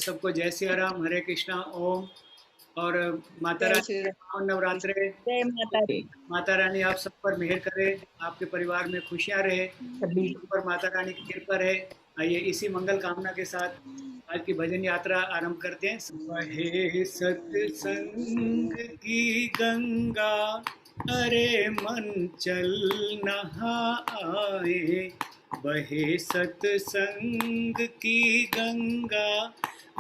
सबको जय सिया राम, हरे कृष्णा, ओम। और माता जय रानी श्री के पावन नवरात्रे। जय माता दी। माता रानी आप सब पर मेहर करे, आपके परिवार में खुशियां रहे, सभी सब पर माता रानी की कृपा रहे। आइए इसी मंगल कामना के साथ आज की भजन यात्रा आरंभ करते हैं। बहे सत्संग की गंगा, अरे मन चल नहा आए। बहे सत्संग की गंगा,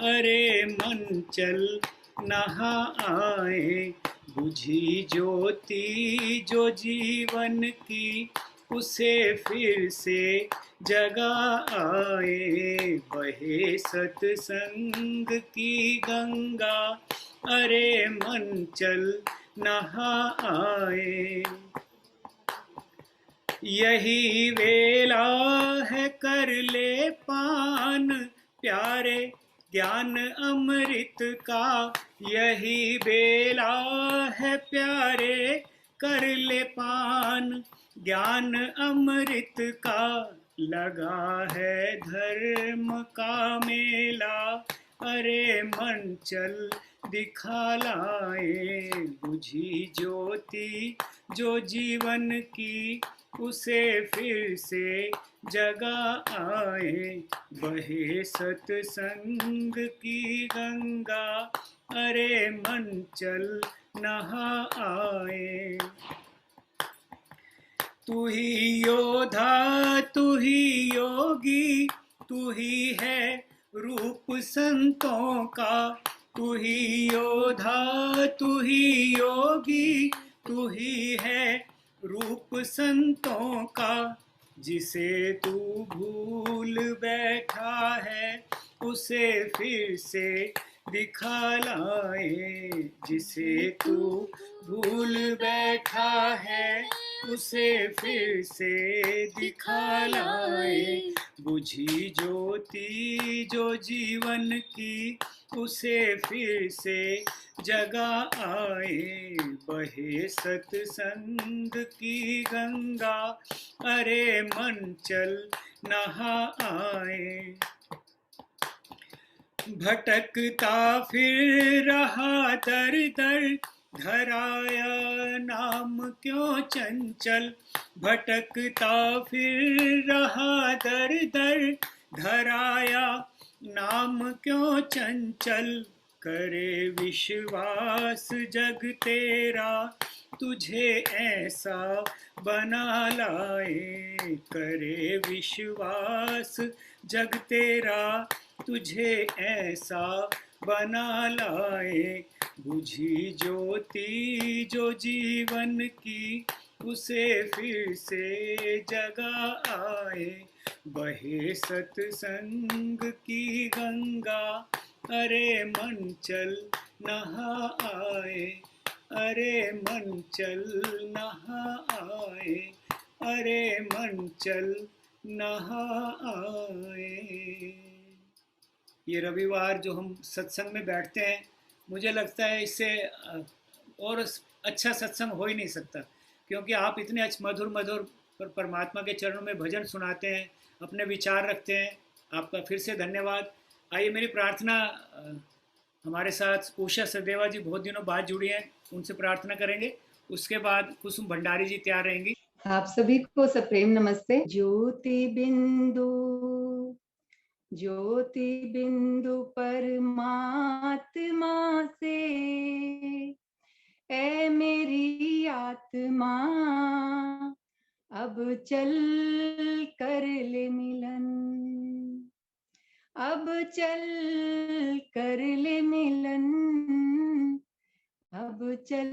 अरे मन चल नहा आए। बुझी ज्योति जो जीवन की, उसे फिर से जगा आए। बहे सत्संग की गंगा, अरे मन चल नहा आए। यही वेला है कर ले पान प्यारे ज्ञान अमृत का। यही बेला है प्यारे कर ले पान ज्ञान अमृत का। लगा है धर्म का मेला, अरे मन चल दिखा लाए। बुझी ज्योति जो जीवन की, उसे फिर से जगा आए। बहे सत्संग की गंगा, अरे मन चल नहा आए। तू ही योद्धा तू ही योगी, तू ही है रूप संतों का। तू ही योद्धा तू ही योगी, तू ही है रूप संतों का। जिसे तू भूल बैठा है, उसे फिर से दिखा लाए। जिसे तू भूल बैठा है, उसे फिर से दिखा लाए। बुझी ज्योति जो जीवन की, उसे फिर से जगा आए। बहे सत्संग की गंगा, अरे मन चल नहा आए। भटकता फिर रहा दर दर, धराया नाम क्यों चंचल। भटकता फिर रहा दर दर, धराया नाम क्यों चंचल। करे विश्वास जग तेरा, तुझे ऐसा बना लाए। करे विश्वास जग तेरा, तुझे ऐसा बना लाए। बुझी ज्योति जो जीवन की, उसे फिर से जगा आए। बहे सत्संग की गंगा, अरे मन चल नहा आए। अरे मन चल नहा आए। अरे मन चल नहा आए। ये रविवार जो हम सत्संग में बैठते हैं, मुझे लगता है इससे और अच्छा सत्संग हो ही नहीं सकता, क्योंकि आप इतने मधुर मधुर परमात्मा के चरणों में भजन सुनाते हैं, अपने विचार रखते हैं। आपका फिर से धन्यवाद। आइए मेरी प्रार्थना, हमारे साथ उषा सदेवा जी बहुत दिनों बाद जुड़ी हैं, उनसे प्रार्थना करेंगे। उसके बाद कुसुम भंडारी जी तैयार रहेंगी। आप सभी को सप्रेम नमस्ते। ज्योति बिंदु परमात्मा से, ऐ मेरी आत्मा अब चल कर ले मिलन। अब चल कर ले मिलन। अब चल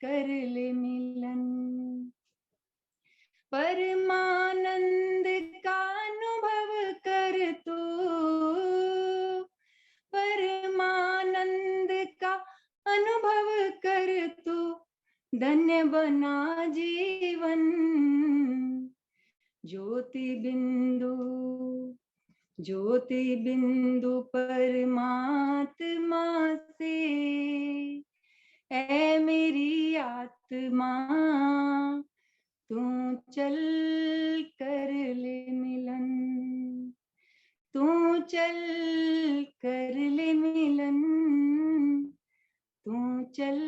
कर ले मिलन। परमानंद का अनुभव कर तू, परमानंद का अनुभव कर तू, धन्य बना जीवन। ज्योति बिंदु परमात्मा से, ऐ मेरी आत्मा तू चल कर ले मिलन। तू चल कर चल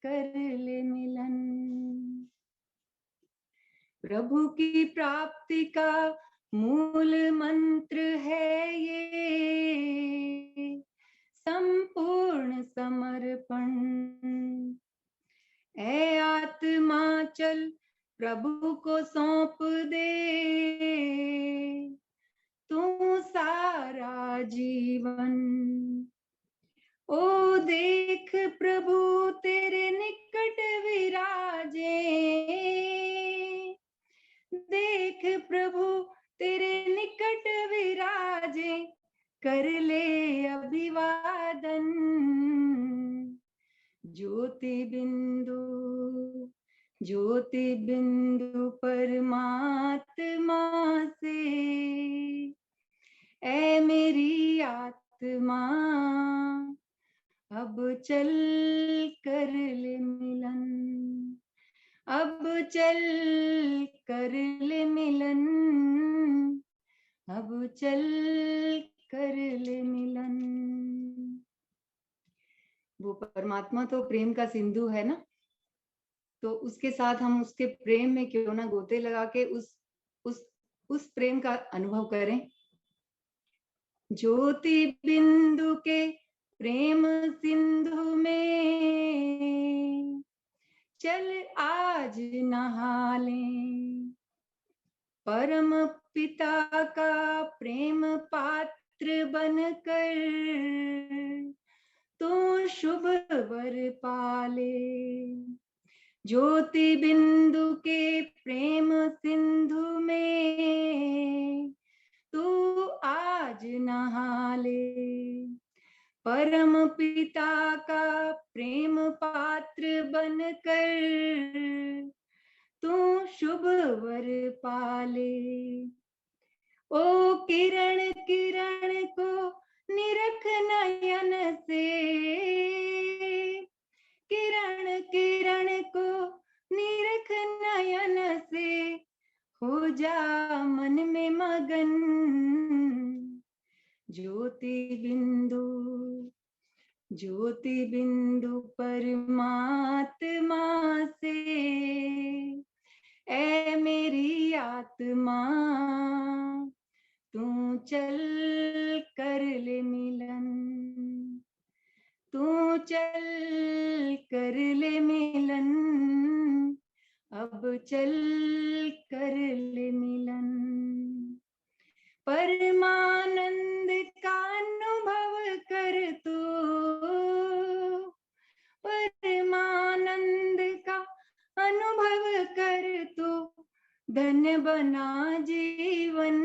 कर ले मिलन। प्रभु की प्राप्ति का मूल मंत्र है ये, संपूर्ण समर्पण। ऐ आत्मा चल प्रभु को सौंप दे, तू सारा जीवन। ओ देख प्रभु तेरे निकट विराजे, देख प्रभु तेरे निकट विराजे, कर ले अभिवादन। ज्योति बिंदु, ज्योति बिंदु परमात्मा से, ऐ मेरी आत्मा अब चल कर ले मिलन। अब चल कर ले मिलन, अब चल कर ले मिलन। वो परमात्मा तो प्रेम का सिंधु है ना, तो उसके साथ हम उसके प्रेम में क्यों ना गोते लगा के उस प्रेम का अनुभव करें। ज्योति बिंदु के प्रेम सिंधु में चल आज नहा लें। परम पिता का प्रेम पात्र बनकर तो शुभ वर पाले। ज्योति बिंदु के प्रेम सिंधु में तू आज नहा ले। परम पिता का प्रेम पात्र बनकर तू शुभ वर पाले। ओ किरण किरण को निरख नयन से, किरण किरण को निरख नयन से, हो जा मन में मगन। ज्योति बिंदु, ज्योति बिंदु परमात्मा से, ऐ मेरी आत्मा तू चल कर ले मिलन। तू चल कर ले मिलन, अब चल कर ले मिलन। परमानंद का अनुभव कर तू, परमानंद का अनुभव कर तू, धन्य बना जीवन।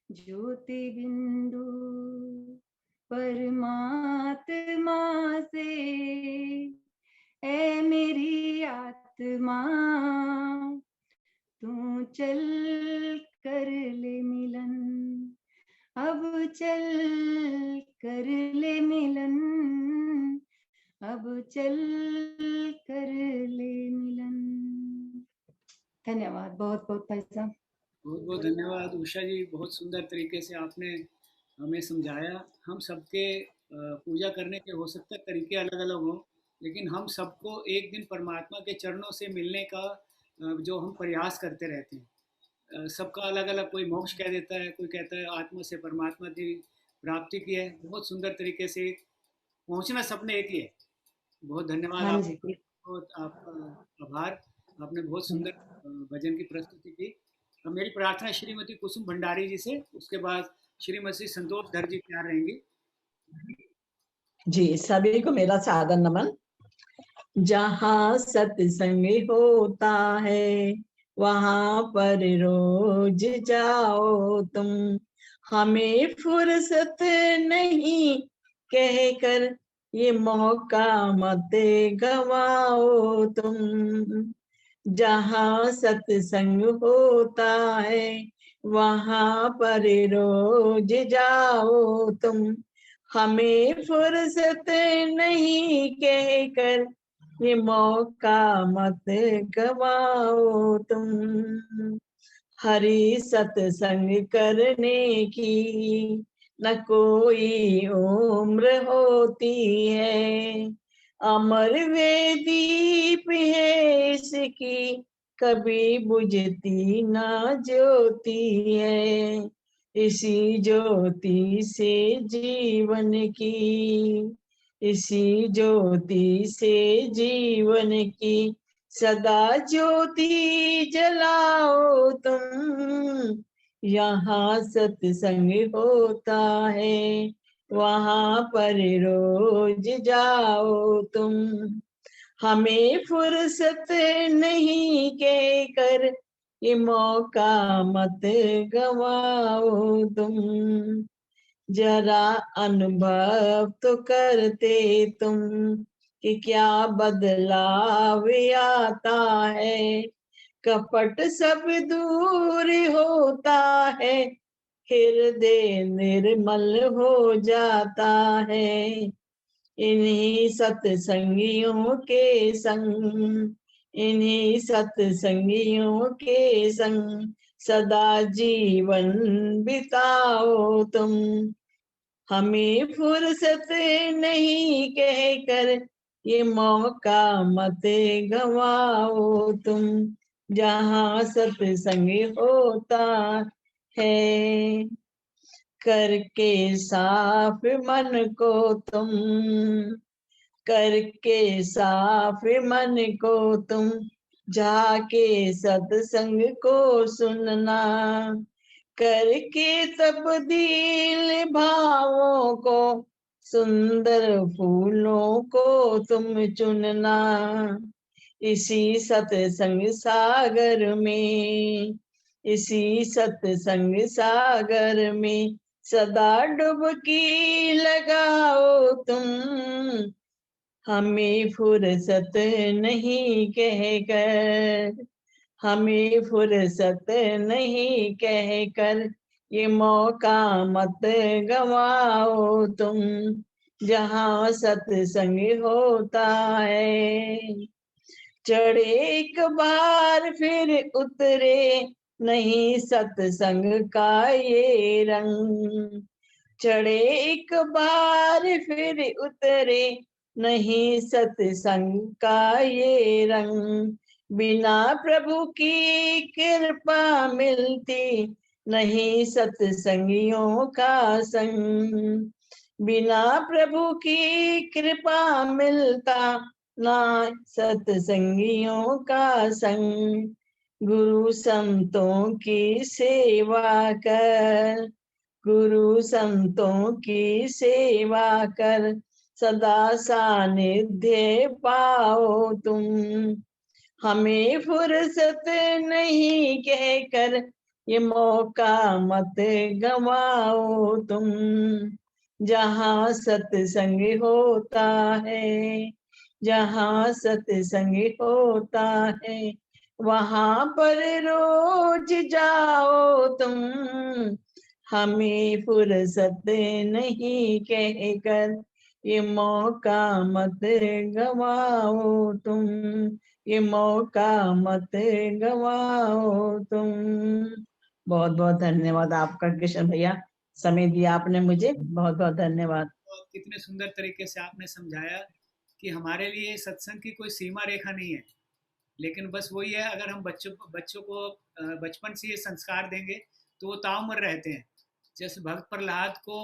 ज्योति बिंदु परमात्मा से, ऐ मेरी आत्मा तू चल कर ले मिलन। अब चल कर ले मिलन, अब चल कर ले मिलन। धन्यवाद बहुत बहुत भाई साहब। बहुत बहुत धन्यवाद उषा जी, बहुत सुंदर तरीके से आपने हमें समझाया। हम सबके पूजा करने के हो सकता है तरीके अलग अलग हों, लेकिन हम सबको एक दिन परमात्मा के चरणों से मिलने का जो हम प्रयास करते रहते हैं। सबका अलग अलग, कोई मोक्ष कह देता है, कोई कहता है आत्मा से परमात्मा की प्राप्ति की है। बहुत सुंदर तरीके से पहुंचना सबने एक ही है। बहुत धन्यवाद हाँ आप, जी, बहुत आपका आभार। आपने बहुत सुंदर भजन की प्रस्तुति की। अब मेरी प्रार्थना श्रीमती कुसुम भंडारी जी से, उसके बाद श्रीमती संतोष धर जी तैयार रहेंगी। जी, सभी को मेरा सादर नमन। जहाँ सत्संग होता है वहाँ पर रोज जाओ तुम, हमें फुर्सत नहीं कहकर ये मौका मत गवाओ तुम। जहाँ सत्संग होता है वहाँ पर रोज जाओ तुम, हमें फुर्सत नहीं कहकर ये मौका मत गवाओ तुम। हरि सत्संग करने की न कोई उम्र होती है। अमर वे दीप है इसकी, कभी बुझती ना ज्योति है। इसी ज्योति से जीवन की, इसी ज्योति से जीवन की सदा ज्योति जलाओ तुम। यहाँ सत्संग होता है, वहाँ पर रोज जाओ तुम। हमें फुर्सत नहीं कहकर ये मौका मत गवाओ तुम। जरा अनुभव तो करते तुम कि क्या बदलाव आता है। कपट सब दूर होता है, हृदय निर्मल हो जाता है। इन्हीं सत्संगियों के संग, इन्हीं सत्संगियों के संग सदा जीवन बिताओ तुम। हमें फुर्सत नहीं कहकर ये मौका मत गवाओ तुम। जहाँ सत्संग होता है, करके साफ मन को तुम, करके साफ मन को तुम जाके सत्संग को सुनना। करके तब्दील भावों को सुंदर फूलों को तुम चुनना। इसी सत्संग सागर में, इसी सत्संग सागर में सदा डुबकी लगाओ तुम। हमें फुर्सत नहीं कहकर, हमें फुर्सत नहीं कहकर ये मौका मत गवाओ तुम। जहाँ सत्संग होता है, चढ़े एक बार फिर उतरे नहीं सत्संग का ये रंग। चढ़े एक बार फिर उतरे नहीं सत्संग का ये रंग। बिना प्रभु की कृपा मिलती नहीं सत्संगियों का संग। बिना प्रभु की कृपा मिलता ना सत्संगियों का संग। गुरु संतों की सेवा कर, गुरु संतों की सेवा कर सदा सानिध्य पाओ तुम। हमें फुर्सत नहीं कहकर ये मौका मत गवाओ तुम। जहाँ सत्संग होता है, जहाँ सत्संग होता है वहाँ पर रोज जाओ तुम। हमें फुर्सत नहीं कहकर ये मौका मत गवाओ तुम, ये मौका मत गवाओ तुम। बहुत बहुत धन्यवाद आपका किशन भैया, समय दिया आपने मुझे, बहुत बहुत धन्यवाद। और कितने सुंदर तरीके से आपने समझाया कि हमारे लिए सत्संग की कोई सीमा रेखा नहीं है, लेकिन बस वही है, अगर हम बच्चों को बचपन से ये संस्कार देंगे तो वो ताउम्र रहते हैं। जैसे भक्त प्रहलाद को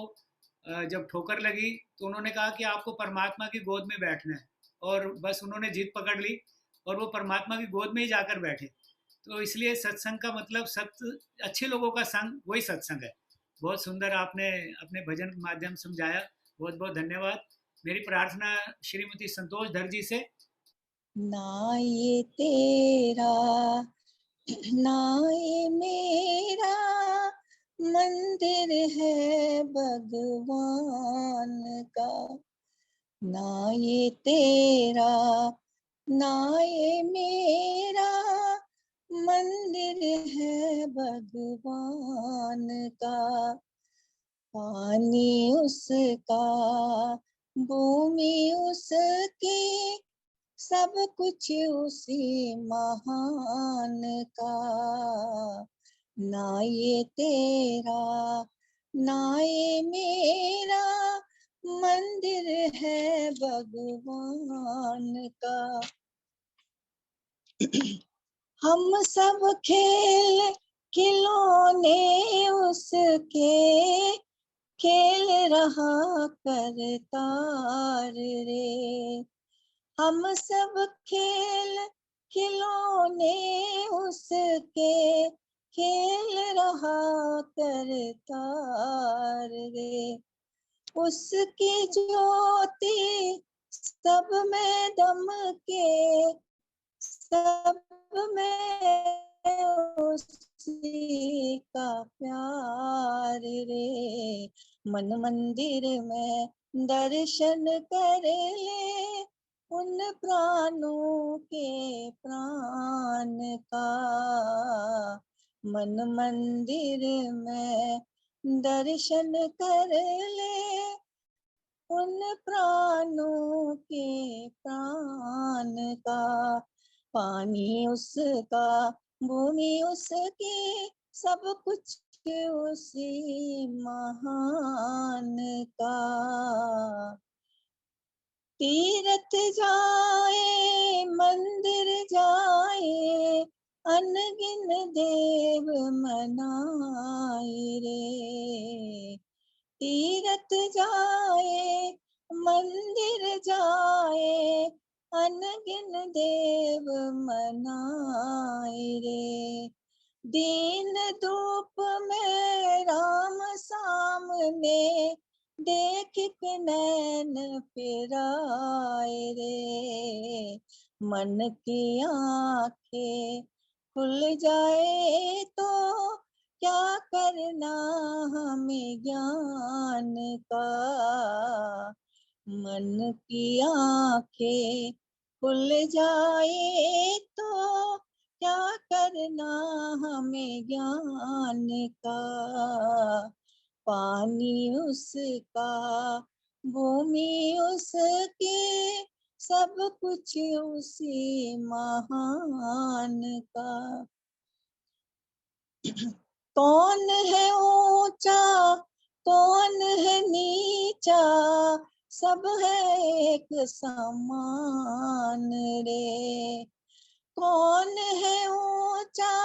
जब ठोकर लगी तो उन्होंने कहा कि आपको परमात्मा की गोद में बैठना है, और बस उन्होंने जिद पकड़ ली और वो परमात्मा की गोद में ही जाकर बैठे। तो इसलिए सत्संग का मतलब सत्य, अच्छे लोगों का संग, वही सत्संग है। बहुत सुंदर आपने अपने भजन के माध्यम समझाया, बहुत बहुत धन्यवाद। मेरी प्रार्थना श्रीमती संतोष धर जी से, ना ये तेरा ना ये मेरा मंदिर है भगवान का। ना ये तेरा ना ये मेरा मंदिर है भगवान का। पानी उसका भूमि उसकी सब कुछ उसी महान का। ना ये तेरा ना ये मेरा मंदिर है भगवान का। हम सब खेल खिलौने उसके, खेल रहा करतार रे। हम सब खेल खिलौने उसके, खेल रहा करतार रे। उसकी ज्योति सब में दमके, सब में उसी का प्यार रे। मन मंदिर में दर्शन कर ले उन प्राणों के प्राण का। मन मंदिर में दर्शन कर ले उन प्राणों के प्राण का। पानी उसका, भूमि उसकी, सब कुछ उसी महान का। तीर्थ जाए मंदिर जाए, अनगिन देव मनाए रे। तीर्थ जाए मंदिर जाए, अनगिन देव मनाए रे। दीन धूप में राम सामने, देख के नैन फिराए रे। मन की आंखें खुल जाए तो क्या करना हमें ज्ञान का। मन की आंखें खुल जाए तो क्या करना हमें ज्ञान का। पानी उसका, भूमि उसकी, सब कुछ उसी महान का। कौन है ऊंचा, कौन है नीचा, सब है एक समान रे। कौन है ऊंचा,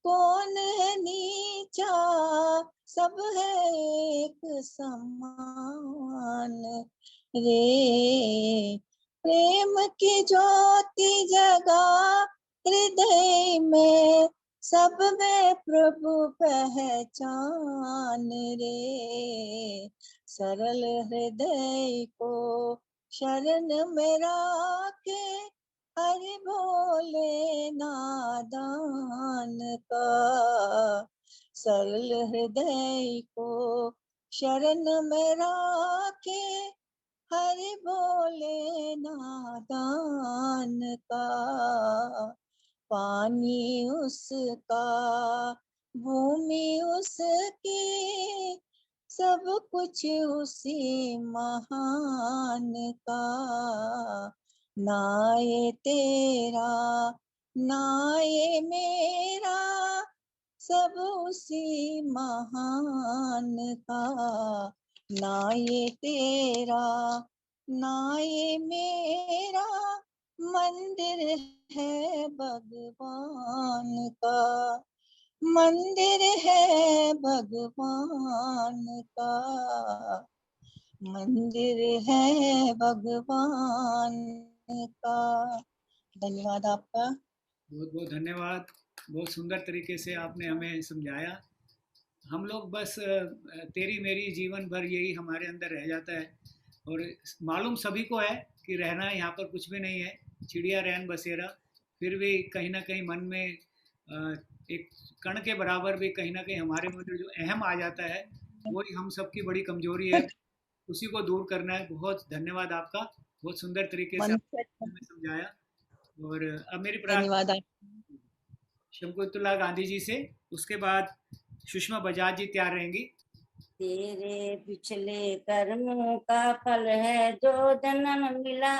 कौन है नीचा, सब है एक समान रे। प्रेम की ज्योति जगा हृदय में, सब में प्रभु पहचान रे। सरल हृदय को शरण में राखे, हरि बोले नादान का। सरल हृदय को शरण में राखे, हरि बोले नादान का। पानी उसका, भूमि उसकी, सब कुछ उसी महान का। ना ये तेरा, ना ये मेरा, सब उसी महान का। ना ये तेरा, ना ये मेरा, मंदिर है भगवान का। मंदिर है भगवान का। मंदिर है भगवान का। धन्यवाद आपका। बहुत बहुत धन्यवाद। बहुत सुंदर तरीके से आपने हमें समझाया। हम लोग बस तेरी मेरी जीवन भर यही हमारे अंदर रह जाता है, और मालूम सभी को है कि रहना यहाँ पर कुछ भी नहीं है, चिड़िया रैन बसेरा। फिर भी कहीं ना कहीं मन में एक कण के बराबर भी कहीं ना कहीं हमारे में जो अहम आ जाता है, वही हम सबकी बड़ी कमजोरी है। उसी को दूर करना है। बहुत धन्यवाद आपका, बहुत सुंदर तरीके से आपने हमें समझाया। और अब मेरी धन्यवाद प्रार्थना आप। शंकुतला गांधी जी से, उसके बाद सुषमा बजाज जी तैयार रहेंगी। तेरे पिछले कर्मों का फल है जो जन्म मिला,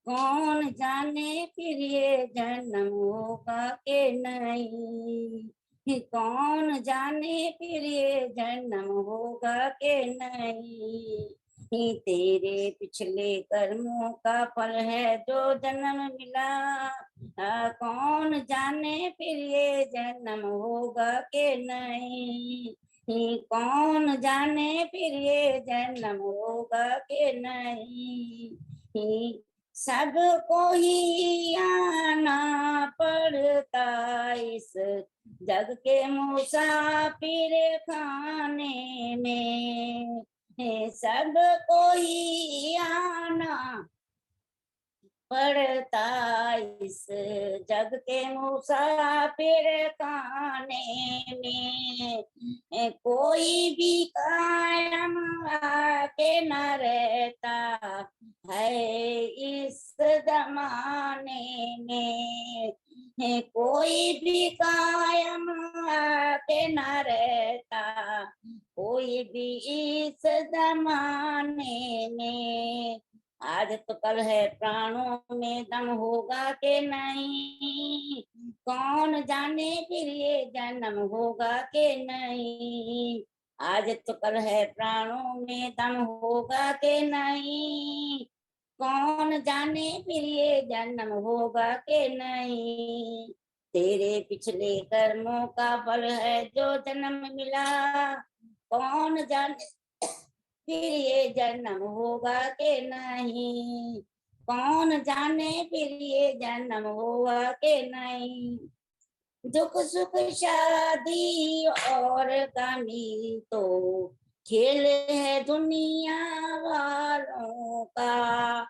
कौन जाने फिर ये जन्म होगा के नहीं। कौन जाने फिर ये जन्म होगा के नहीं। तेरे पिछले कर्मों का फल है जो जन्म मिला। कौन जाने फिर ये जन्म होगा के नहीं। कौन जाने फिर ये जन्म होगा के नहीं। सबको ही आना पड़ता इस जग के मुसाफिर खाने में। सबको ही आना पड़ता इस जग के मुसाफिर खाने में। कोई भी कायम आके न रहता है इस जमाने में। कोई भी कायम आके न रहता कोई भी इस जमाने में। आज तो कल है प्राणों में दम होगा के नहीं। कौन जाने फिर ये जन्म होगा के नहीं। आज तो कल है प्राणों में दम होगा के नहीं। कौन जाने फिर ये जन्म होगा के नहीं। तेरे पिछले कर्मों का फल है जो जन्म मिला। कौन जाने फिर ये जन्म होगा के नहीं। कौन जाने फिर ये जन्म होगा के नहीं। दुख सुख शादी और गमी तो खेल है दुनिया वालों का।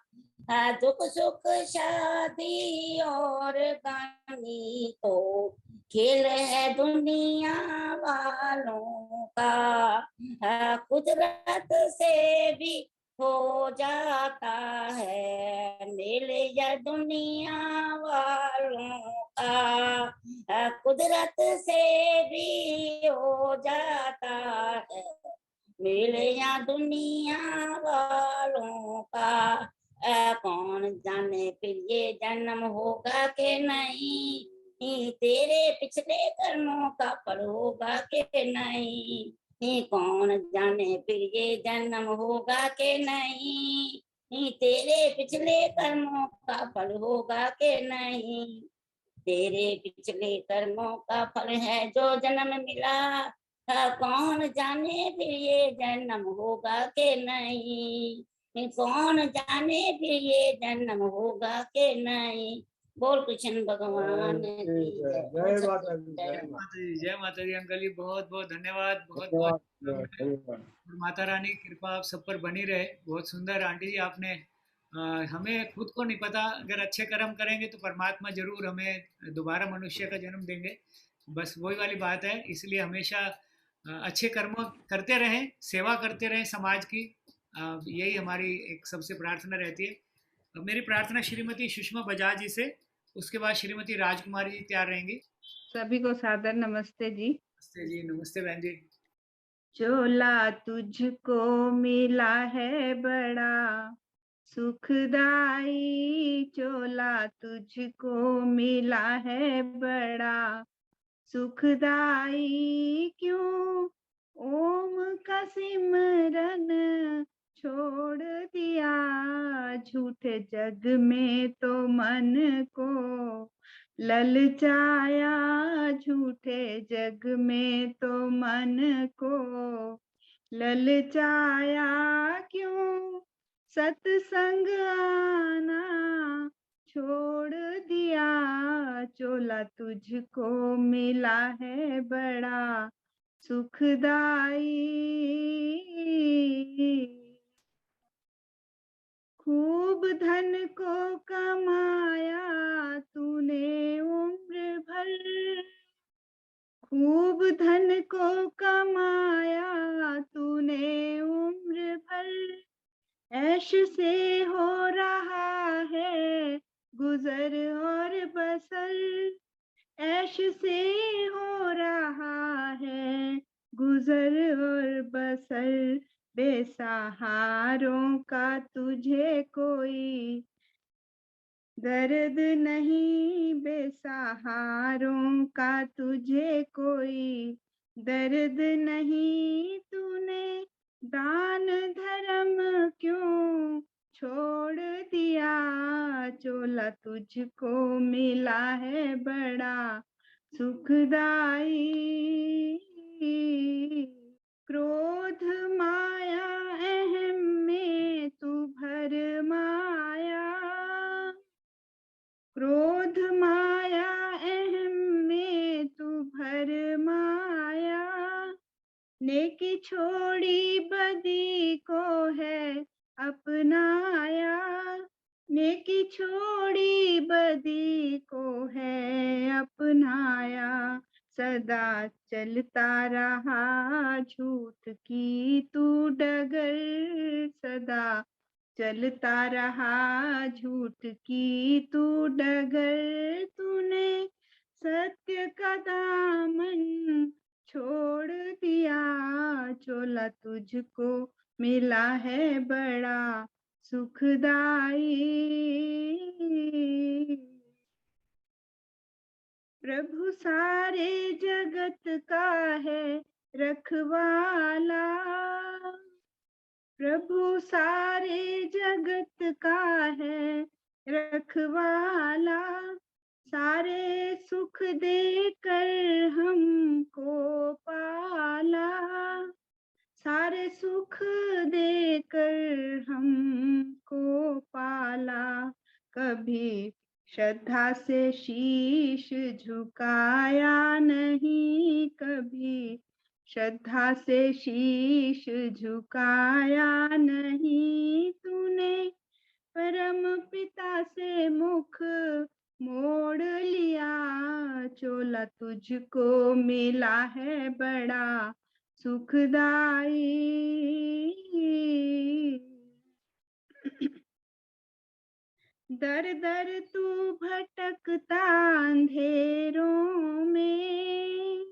दुख सुख शादी और गमी तो खेल है दुनिया वालों का। कुदरत से भी हो जाता है मेल या दुनिया वालों का। कुदरत से भी हो जाता है मेल या दुनिया वालों का। कौन जाने फिर ये जन्म होगा के नहीं। तेरे पिछले कर्मों का फल होगा के नहीं। कौन जाने फिर ये जन्म होगा के नहीं। तेरे पिछले कर्मों का फल होगा के नहीं। तेरे पिछले कर्मों का फल है जो जन्म मिला। कौन जाने फिर ये जन्म होगा के नहीं। कौन जाने फिर ये जन्म होगा के नहीं। बोल कृष्ण भगवान की जय। जय माता दी, जय जय माता दी, जय माता दी अंकल जी, बहुत बहुत धन्यवाद, बहुत बहुत माता। और माता रानी की कृपा आप सब पर बनी रहे। बहुत सुंदर आंटी जी आपने हमें खुद को नहीं पता, अगर अच्छे कर्म करेंगे तो परमात्मा जरूर हमें दोबारा मनुष्य का जन्म देंगे। बस वही वाली बात है, इसलिए हमेशा अच्छे कर्म करते रहें, सेवा करते रहें समाज की। यही हमारी एक सबसे प्रार्थना रहती है। अब मेरी प्रार्थना श्रीमती सुषमा बजाज जी से, उसके बाद श्रीमती राजकुमारी जी तैयार रहेंगी। सभी को सादर नमस्ते जी। नमस्ते जी, नमस्ते बहन जी। चोला तुझको मिला है बड़ा सुखदाई। चोला तुझको मिला है बड़ा सुखदाई। क्यों ओम का सिमरन छोड़ दिया। झूठे जग में तो मन को ललचाया। झूठे जग में तो मन को ललचाया। क्यों सत्संग आना छोड़ दिया। चोला तुझको मिला है बड़ा सुखदाई। खूब धन को कमाया तूने उम्र भर। खूब धन को कमाया तूने उम्र भर। ऐश से हो रहा है गुजर और बसर। ऐश से हो रहा है गुजर और बसर। बेसहारों का तुझे कोई दर्द नहीं बेसहारों का तुझे कोई, दर्द नहीं तूने दान धर्म क्यों छोड़ दिया, चोला तुझको मिला है बड़ा सुखदाई। क्रोध माया अहम में तू भर माया, क्रोध माया अहम में तू भर माया, नेकी छोड़ी बदी को है अपनाया, नेकी छोड़ी बदी को है अपनाया, सदा चलता रहा झूठ की तू डगर, सदा चलता रहा झूठ की तू डगर, तूने सत्य का दामन छोड़ दिया, चोला तुझको मिला है बड़ा सुखदाई। प्रभु सारे जगत का है रखवाला, प्रभु सारे जगत का है रखवाला, सारे सुख देकर हमको पाला, सारे सुख देकर हमको पाला, कभी श्रद्धा से शीश झुकाया नहीं, कभी श्रद्धा से शीश झुकाया नहीं, तूने परम पिता से मुख मोड़ लिया, चोला तुझको मिला है बड़ा सुखदाई। दर दर तू भटकता अंधेरों में,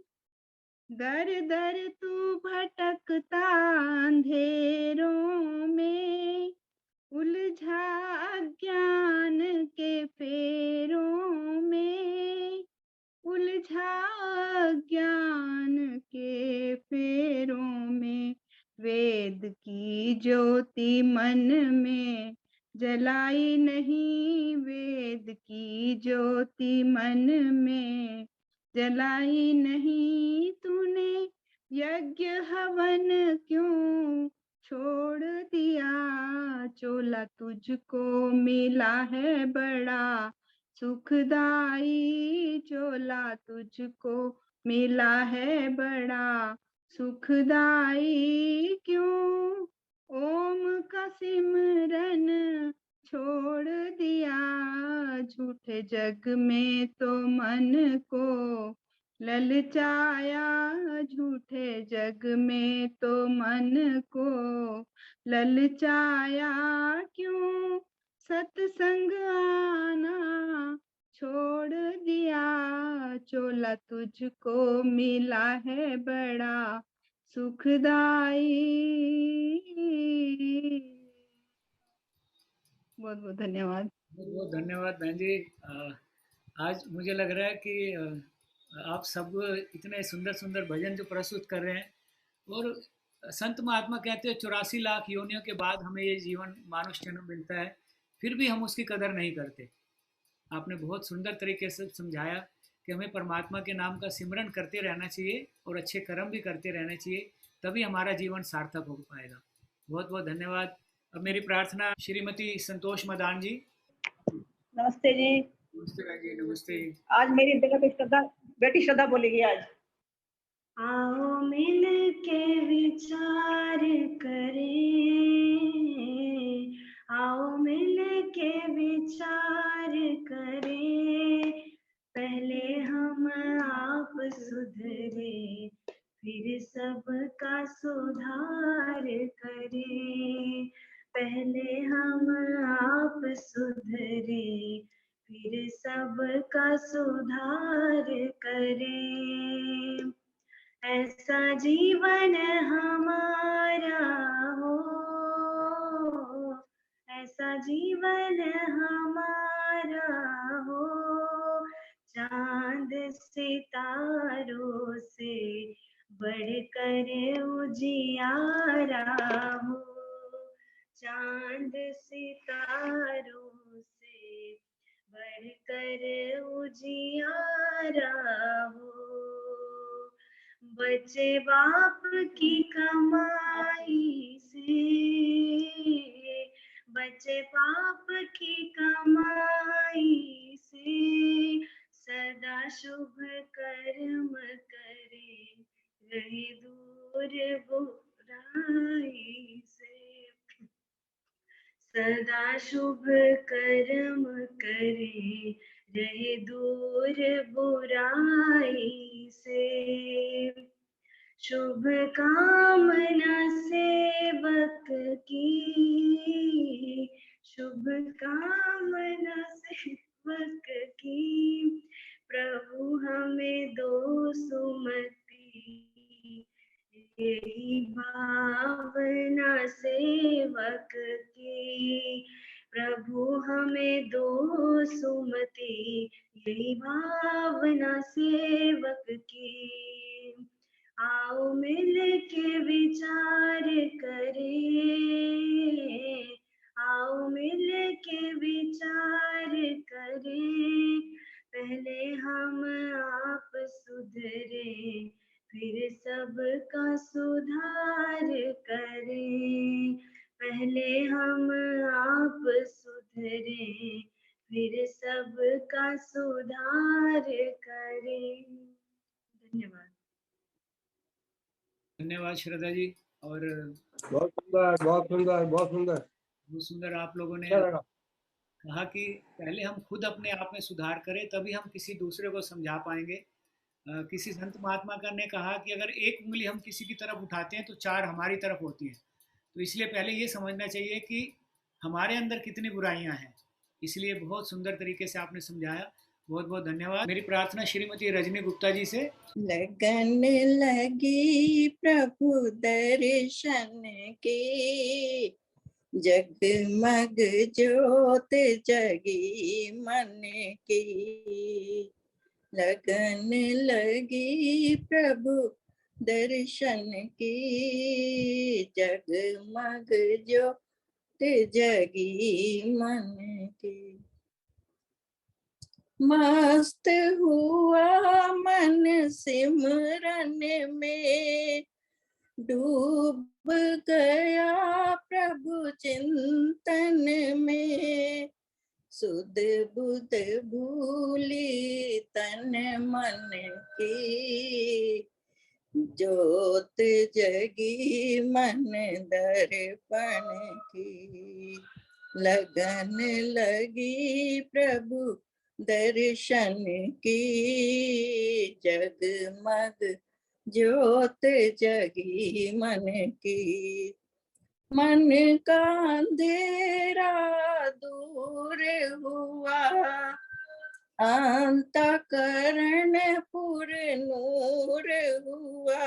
दर दर तू भटकता अंधेरों में, उलझा अज्ञान के फेरों में, उलझा अज्ञान के फेरों में, वेद की ज्योति मन में जलाई नहीं, वेद की ज्योति मन में जलाई नहीं, तूने यज्ञ हवन क्यों छोड़ दिया, चोला तुझको मिला है बड़ा सुखदाई, चोला तुझको मिला है बड़ा सुखदाई। क्यों ओम का सिमरन छोड़ दिया, झूठे जग में तो मन को ललचाया, झूठे जग में तो मन को ललचाया, क्यों सत्संग आना छोड़ दिया, चोला तुझको मिला है बड़ा सुखदाई। बहुत बहुत धन्यवाद। बहुत बहुत धन्यवाद बहन जी। आज मुझे लग रहा है कि आप सब इतने सुंदर सुंदर भजन जो प्रस्तुत कर रहे हैं, और संत महात्मा कहते हैं 84 लाख योनियों के बाद हमें ये जीवन मानुष जन्म मिलता है, फिर भी हम उसकी कदर नहीं करते। आपने बहुत सुंदर तरीके से समझाया कि हमें परमात्मा के नाम का सिमरन करते रहना चाहिए और अच्छे कर्म भी करते रहना चाहिए, तभी हमारा जीवन सार्थक हो पाएगा। बहुत बहुत धन्यवाद। अब मेरी प्रार्थना श्रीमती संतोष मदान जी। नमस्ते जी। नमस्ते बहन जी। नमस्ते। आज मेरी बेटी श्रद्धा बोलेगी आज। आओ मिल के विचार करें, आओ मिल के विचार करें, पहले हम आप सुधरे फिर सबका सुधार करें, पहले हम आप सुधरे फिर सबका सुधार करें। ऐसा जीवन हमारा हो, ऐसा जीवन हमारा चांद सितारों से बढ़कर उजियारा हो। बचे बाप की कमाई से, बचे बाप की कमाई से, सदा शुभ कर्म करे, रहे दूर बुराई से। सदा शुभ कर्म करे, रहे दूर बुराई से। शुभ कामना सेवक की, शुभ कामना सेवक की, प्रभु हमें दो सुमति, यही भावना सेवक की। प्रभु हमें दो सुमति, यही भावना सेवक की। आओ मिल के विचार करें, आओ मिल के विचार करें, पहले हम आप सुधरे, फिर सबका सुधार करें। पहले हम आप सुधरे, फिर सबका सुधार करें। धन्यवाद। धन्यवाद श्रद्धा जी। और बहुत सुंदर, बहुत सुंदर, बहुत सुंदर। बहुत सुंदर आप लोगों ने अच्छा लगा। कहा कि पहले हम खुद अपने आप में सुधार करें, तभी हम किसी दूसरे को समझा पाएंगे। किसी संत महात्मा का ने कहा कि अगर एक उंगली हम किसी की तरफ उठाते हैं तो चार हमारी तरफ होती हैं। तो इसलिए पहले ये समझना चाहिए कि हमारे अंदर कितनी बुराइयां हैं। इसलिए बहुत सुंदर तरीके से आपने समझाया, बहुत बहुत धन्यवाद। मेरी प्रार्थना श्रीमती रजनी गुप्ता जी से। लगन लगी प्रभु दर्शन की, जगमग ज्योत जगी मन की। लगन लगी प्रभु दर्शन की, जगमग ज्योत जगी मन की। मस्त हुआ मन सिमरन में, डूब गया प्रभु चिंतन में। सुध बुध भूली तन मन की, ज्योत जगी मन दर्पण की। लगन लगी प्रभु दर्शन की, जगमग ज्योत जगी मन की। मन का अंधेरा दूर हुआ, अंतःकरण पुर नूर हुआ।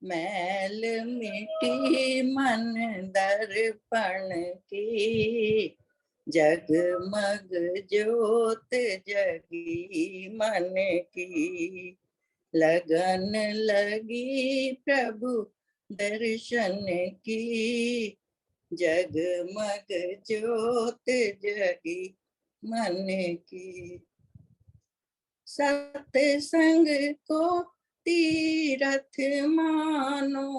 मैल मिटी मन दर्पण की, जगमग ज्योत जगी मन की। लगन लगी प्रभु दर्शन की, जगमग ज्योत जगी मन की। सत्संग को तीरथ मानो,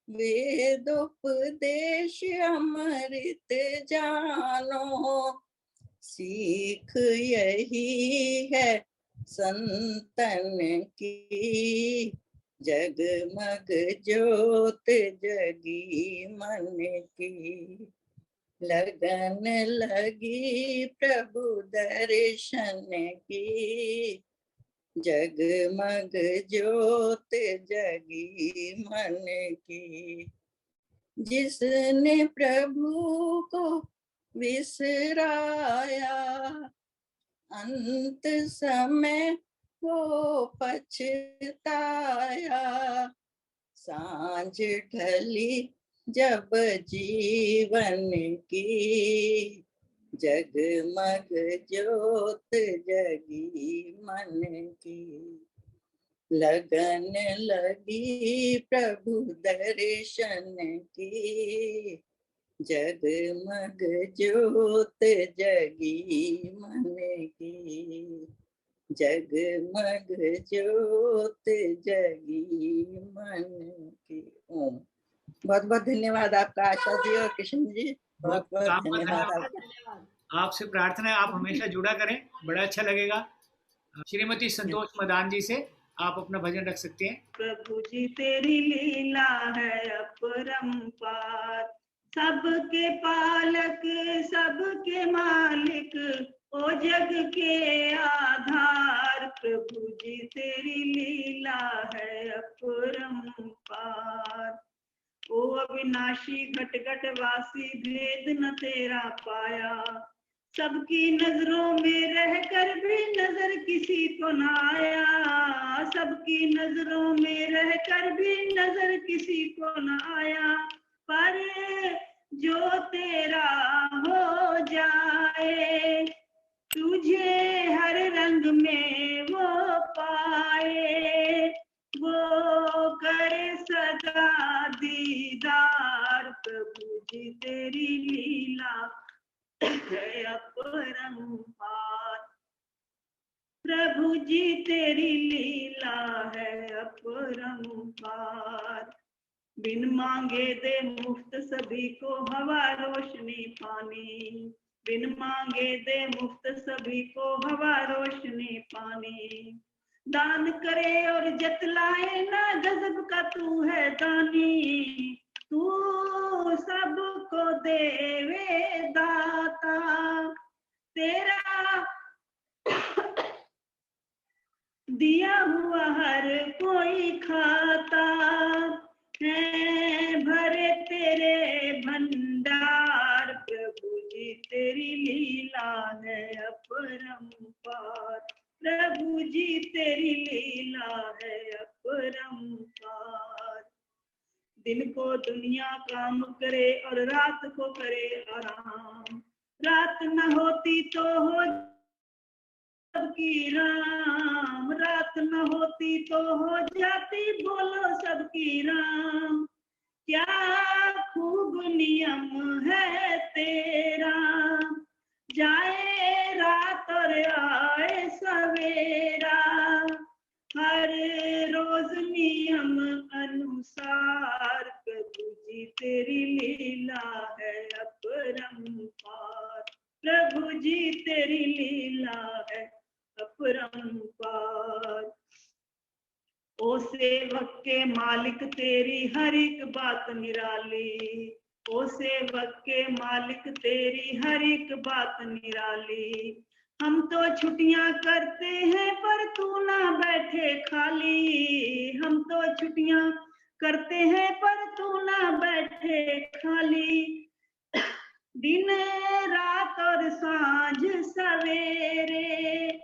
वेदोपदेश अमृत जानो। सीख यही है संतन की, जगमग ज्योत जगी मन की। लगन लगी प्रभु दर्शन की, जगमग ज्योत जगी मन की। जिसने प्रभु को विसराया, अंत समय वो पछताया। सांझ ढली जब जीवन की, जगमग ज्योत जगी मन की। लगन लगी प्रभु दर्शन की, जगमग ज्योत जगी मन की, जगमग ज्योत जगी मन की। ओम। बहुत बहुत धन्यवाद आपका आशा जी और कृष्ण जी, बहुत बहुत आपका धन्यवाद धन्यवाद। आपका। आपसे प्रार्थना है आप हमेशा जुड़ा करें, बड़ा अच्छा लगेगा। श्रीमती संतोष मदान जी से आप अपना भजन रख सकते हैं। प्रभु जी तेरी लीला है अपरंपार, सबके पालक सबके मालिक, ओ जग के आधार। प्रभु जी तेरी लीला है अपरंपार। ओ अविनाशी घट घट वासी, भेद न तेरा पाया, सबकी नजरों में रहकर भी नजर किसी को न आया, सबकी नजरों में रहकर भी नजर किसी को न आया। पर जो तेरा हो जाए, तुझे हर रंग में वो पाए, वो करे सदा दीदार। प्रभु जी तेरी लीला है अपरंपार, प्रभु जी तेरी लीला है अपरंपार। बिन मांगे दे मुफ्त सभी को हवा रोशनी पानी, बिन मांगे दे मुफ्त सभी को हवा रोशनी पानी। दान करे और जतलाए ना, गजब का तू है दानी, तू सबको देवे दाता। तेरा दिया हुआ हर कोई खाता है, भरे तेरे भंडार। प्रभु जी तेरी लीला है अपरंपार, प्रभु जी तेरी लीला है अपरंपार। दिन को दुनिया काम करे और रात को करे आराम, रात न होती तो हो सबकी राम, रात न होती तो हो जाती बोलो सबकी राम। क्या खूब नियम है तेरा, जाए रात और आए सवेरा, हर रोज नियम अनुसार। प्रभु जी तेरी लीला है अपरंपार, प्रभु जी तेरी लीला है अपरंपार। ओ सेवक के मालिक तेरी हर एक बात निराली, ओ सेवक के मालिक तेरी हर एक बात निराली। हम तो छुट्टियां करते हैं पर तू ना बैठे खाली, हम तो छुट्टियां करते हैं पर तू ना बैठे खाली। दिन रात और सांझ सवेरे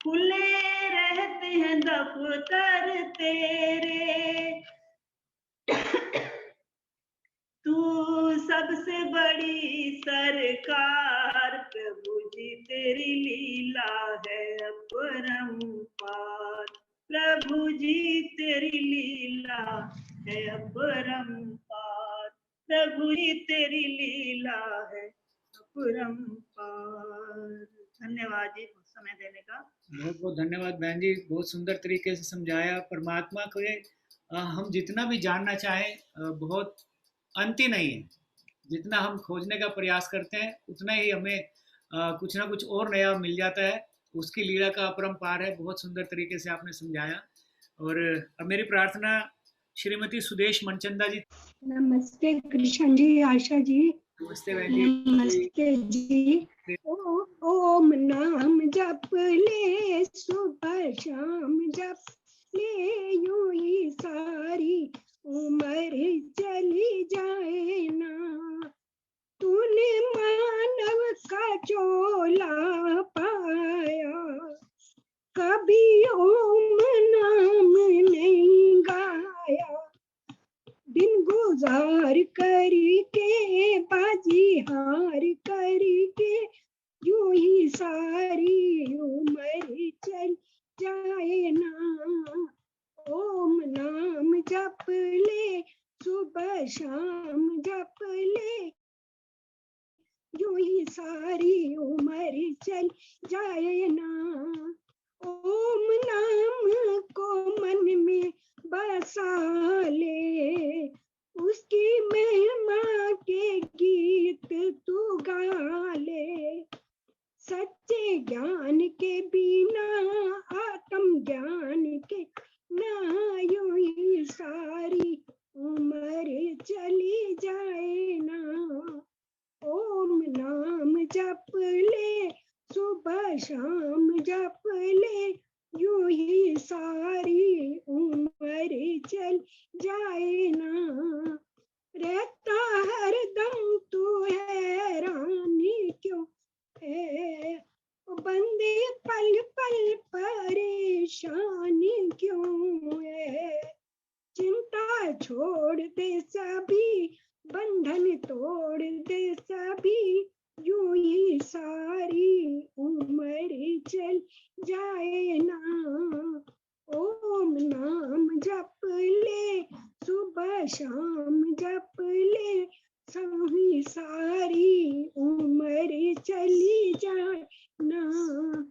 खुले रहते हैं दफ्तर तेरे, तू सबसे बड़ी सरकार। प्रभु जी तेरी लीला है अपरंपार, प्रभु जी तेरी लीला है अपरंपार, प्रभु जी तेरी लीला है अपरंपार। धन्यवाद जी समय देने का। बहुत बहुत धन्यवाद बहन जी, बहुत सुंदर तरीके से समझाया। परमात्मा को हम जितना भी जानना चाहें बहुत अंत ही नहीं है, जितना हम खोजने का प्रयास करते हैं उतना ही हमें कुछ ना कुछ और नया मिल जाता है। उसकी लीला का अपरंपार है। बहुत सुंदर तरीके से आपने समझाया। और अब मेरी प्रार्थना श्रीमती सुदेश मनचंदा जी। नमस्ते कृष्ण जी, आशा जी, नमस्ते बहन जी। नमस्ते जी। ओम नाम जप ले सुबह शाम जप ले, यूं ही सारी उम्र चली जाए ना। तूने मानव का चोला पाया, कभी ओम नाम नहीं गाया। दिन गुजार करके बाजी हार करके, यूं ही सारी उम्र चल जाए ना। ओम नाम जप ले सुबह शाम जप ले, सारी उम्र चल जाए ना। ओम नाम को मन में बसा ले, उसकी महिमा के गीत तू गा ले। सच्चे ज्ञान के बिना आत्म ज्ञान के ना, यूं ही सारी उम्र चली जाए ना। ओम नाम जप ले, सुबह शाम जप ले, यूं ही सारी उम्र चल जाए ना। रहता हरदम तू हैरान क्यों है, बंदे पल पल परेशान क्यों है। चिंता छोड़ दे सभी, बंधन तोड़ दे सभी, यूं ही सारी उम्र चल जाए ना। ओम नाम जप ले, सुबह शाम जप ले, सही सारी उम्र चली जाए ना।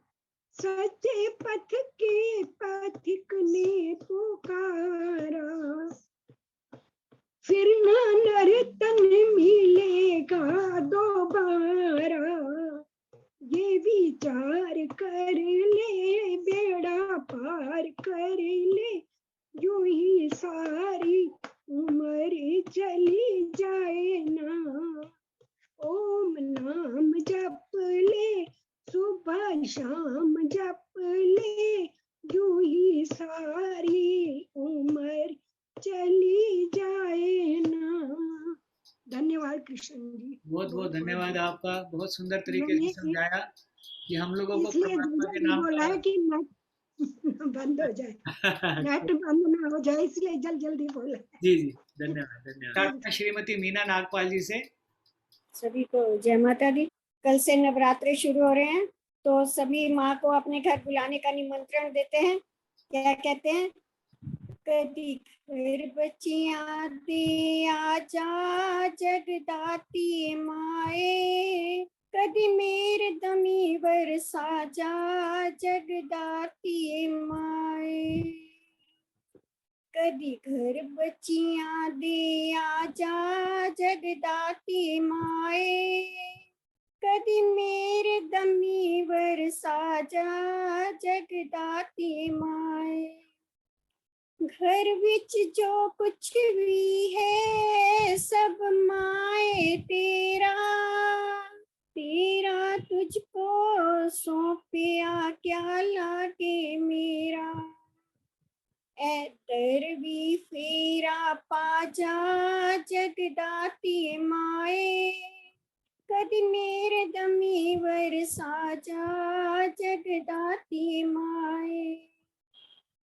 सच्चे पथ के पथिक ने पुकारा, फिर ना नर्तन मिलेगा दोबारा। ये विचार कर ले, बेड़ा पार कर ले, यूं ही सारी उम्र चली जाए ना। ओम नाम जप ले, सुबह शाम जप ले, यूं ही सारी उम्र चली जाए ना। धन्यवाद कृष्ण जी। बहुत बहुत धन्यवाद आपका, बहुत सुंदर तरीके से समझाया कि हम लोगों को इसलिए परमात्मा के जल्दी नाम बोला है का कि बंद हो जाए, नेट बंद ना हो जाए, इसलिए जल्दी बोला। जी जी धन्यवाद धन्यवाद। श्रीमती मीना नागपाल जी से। सभी को जय माता दी। कल से नवरात्रे शुरू हो रहे हैं, तो सभी माँ को अपने घर बुलाने का निमंत्रण देते हैं। क्या कहते हैं? कदी घर बच्चियां दे आजा जगदाती माए, कदी मेर दमी बरसा जा जगदाती माए। कदी घर बच्चियां दे आजा जगदाती माए, कदी मेरे दमी बरसा जा जगदाती माए। घर विच जो कुछ भी है सब माए तेरा, तेरा तुझको सौंपया क्या लागे मेरा। ऐतर भी फेरा पाजा जगदाती माए, कदी मेरे दमी बरसा जा जगदाती माए।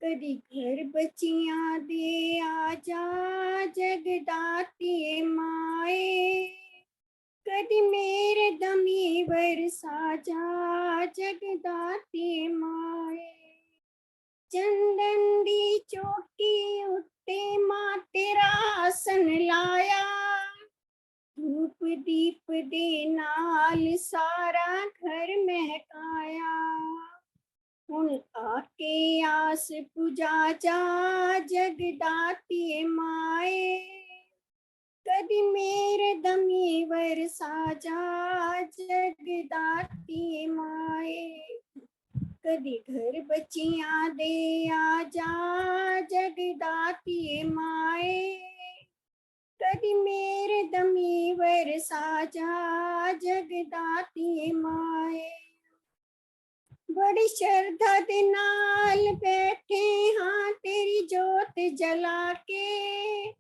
कदी घर बच्चियां दे आजा जगदाती माए, कदी मेरे दमी बरसा जा जगदाती माए। चंदन दी चौकी उत्ते मां तेरा आसन लाया, धूप दीप दे नाल सारा घर महकाया। हुण आके आस पुजा जा जगदाती माए, कदी मेरे दमी बरसा जा जगदाती माए। कदी घर बच्चियां दे आजा जगदाती माए, कदी मेरे दमी बरसा जा जगदाती माए। बड़ी श्रद्धा दे नाल बैठे हाँ तेरी जोत जला के,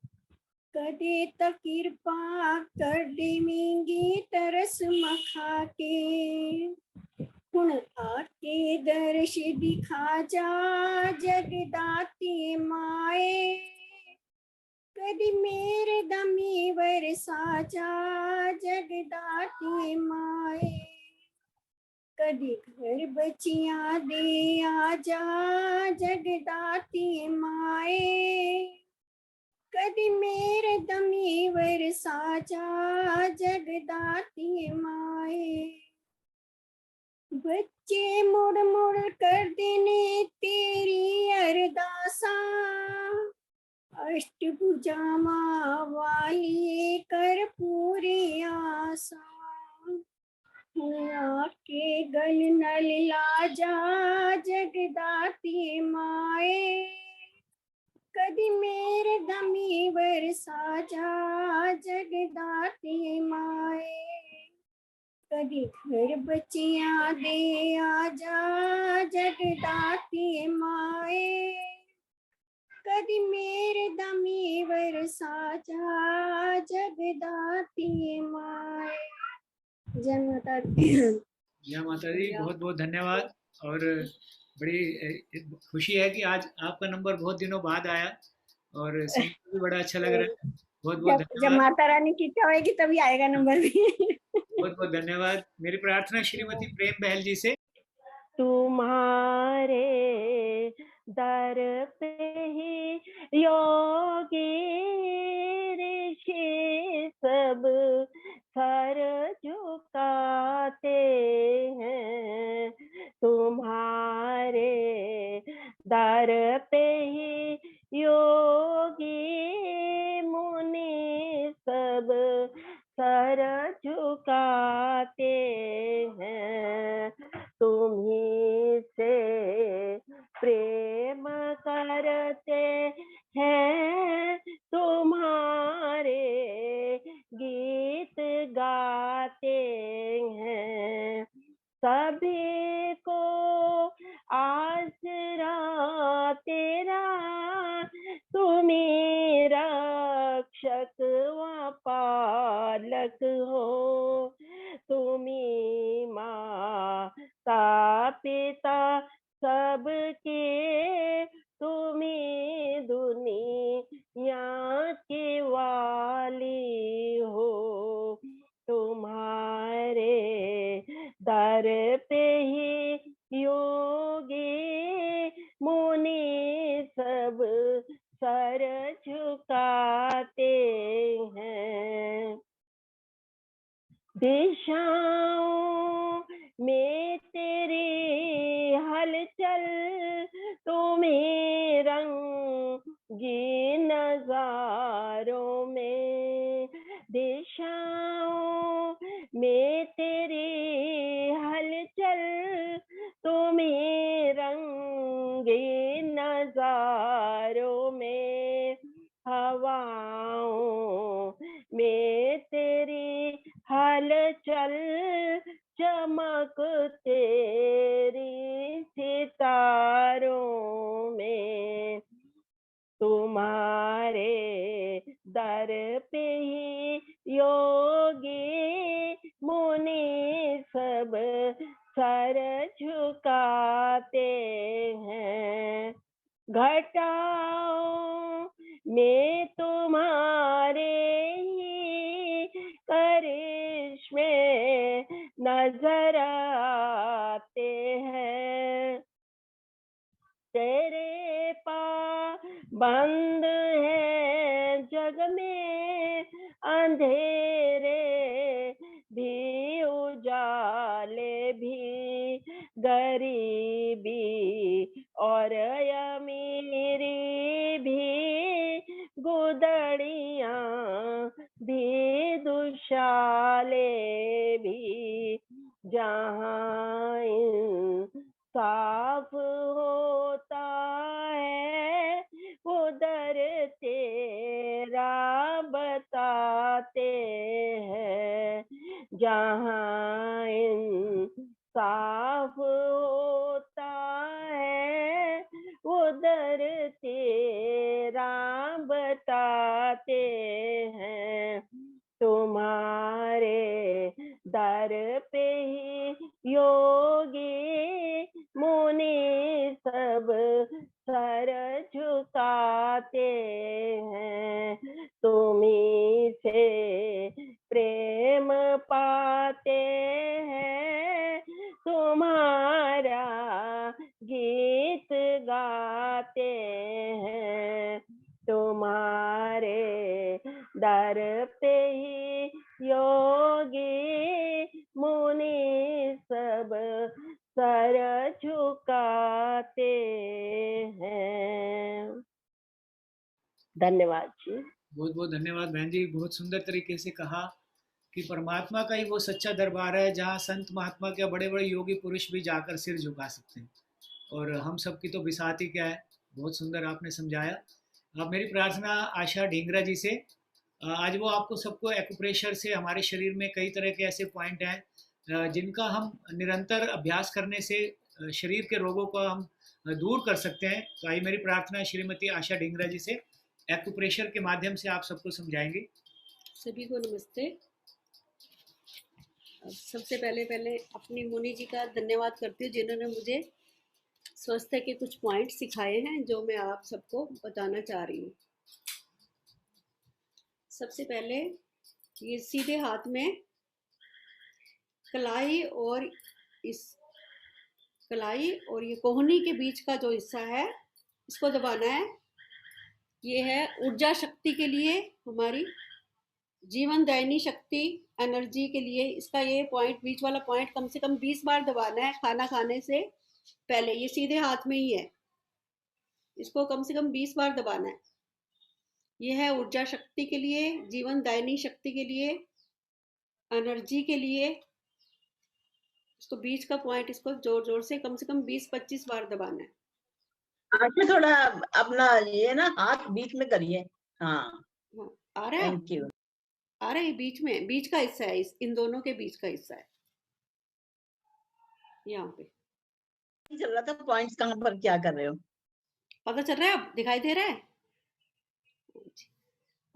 कदे तक कृपा कर देवेंगी तरस मखा के। हुण आके दर्श दिखा जा जगदाती माए, कदी मेरे दमी बरसा जा जगदाती माए। कदी घर बच्चियां दे आजा जगदाती माए, कदी मेरे दमीवर साजा जगदाती माए। बच्चे मुड़ मुड़ कर देने तेरी अरदासा, अष्टभुजा माँ वाली कर पूरी आसा। आके गल नल लाजा जगदाती माए। कदी मेरे दमीवर साजा जगदाती माए। कदी फिर बच्चियां दे आजा जगदाती माए। कदी मेरे दमीवर साजा जगदाती माए। जय माता दी। जय माता दी, बहुत बहुत धन्यवाद। और बड़ी खुशी है कि आज आपका नंबर बहुत दिनों बाद आया और सुनकर भी बड़ा अच्छा लग रहा है। बहुत बहुत जब धन्यवाद। माता रानी की इच्छा होगी तभी आएगा नंबर भी। बहुत बहुत धन्यवाद। मेरी प्रार्थना श्रीमती प्रेम बहल जी से। तुम्हारे दर पे ही योगी ऋषि सब सर झुकाते हैं। तुम्हारे दर पे ही योगी मुनि सब सर झुकाते हैं। तुम्हीं से प्रेम करते हैं, तुम्हारे गीत गाते हैं। सभी को आसरा तेरा, तुम्हीं रक्षक व पालक हो। तुम्हीं माता पिता सबके, तुम्हीं दुनिया की वाली हो। तुम्हारे दर पे ही योगी मुनि सब सर झुकाते हैं। दिशाओं में तेरी हलचल, तुम्हीं रंगी नजारों में। दिशाओं में तेरी हलचल, तुम्हीं रंगी नजारों में। हवाओं में तेरी हलचल, चमक तेरी सितारों में। तुम्हारे दर पे ही योगी मुनि सब सर झुकाते हैं। घटाओं में तुम्हारे ही करिश्मे नजर आते हैं। तेरे पाबंद है जग में अंधेरे भी, उजाले भी, गरीबी और अमीरी भी, गुदड़ियाँ भी, दुशाले भी। जहाँ इंसाफ होता है उधर तेरा बताते हैं। जहाँ इंसाफ होता है उधर तेरा बताते हैं। तुम्हारे दर पे ही योगी मुनि सब सर झुकाते हैं। तुम्हीं से प्रेम पाते हैं, तुम्हारा गीत गाते हैं। तुम्हारे योगी मुनि सब सर झुकाते हैं। धन्यवाद जी। बहुत बहुत धन्यवाद बहन जी, बहुत सुंदर तरीके से कहा कि परमात्मा का ही वो सच्चा दरबार है जहाँ संत महात्मा के बड़े बड़े योगी पुरुष भी जाकर सिर झुका सकते हैं, और हम सब की तो बिसात ही क्या है। बहुत सुंदर आपने समझाया। अब मेरी प्रार्थना आशा ढींगरा जी से, आज वो आपको सबको एक्यूप्रेशर से हमारे शरीर में कई तरह के ऐसे पॉइंट हैं जिनका हम निरंतर अभ्यास करने से शरीर के रोगों को हम दूर कर सकते हैं। तो आई मेरी प्रार्थना श्रीमती आशा ढींगरा जी से, एक्यूप्रेशर के माध्यम से आप सबको समझाएंगे। सभी को नमस्ते। सबसे पहले अपनी मुनि जी का धन्यवाद करती हूँ जिन्होंने मुझे स्वास्थ्य के कुछ पॉइंट सिखाए हैं जो मैं आप सबको बताना चाह रही हूँ। सबसे पहले ये सीधे हाथ में कलाई और ये कोहनी के बीच का जो हिस्सा है इसको दबाना है। ये है ऊर्जा शक्ति के लिए, हमारी जीवन दायिनी शक्ति, एनर्जी के लिए। इसका ये पॉइंट, बीच वाला पॉइंट कम से कम 20 बार दबाना है खाना खाने से पहले। ये सीधे हाथ में ही है, इसको कम से कम 20 बार दबाना है। ये है ऊर्जा शक्ति के लिए, जीवन दायिनी शक्ति के लिए, एनर्जी के लिए। इसको बीच का पॉइंट इसको जोर जोर से कम 20-25 बार दबाना है। आगे थोड़ा अपना ये ना हाथ बीच में करिए। हाँ, आ रहा है, थैंक यू। आ रहा है, बीच में, बीच का हिस्सा है, इन दोनों के बीच का हिस्सा है यहाँ पे। चल रहा था पॉइंट्स कहाँ पर क्या कर रहे हो, पता चल रहा है, अब दिखाई दे रहा है।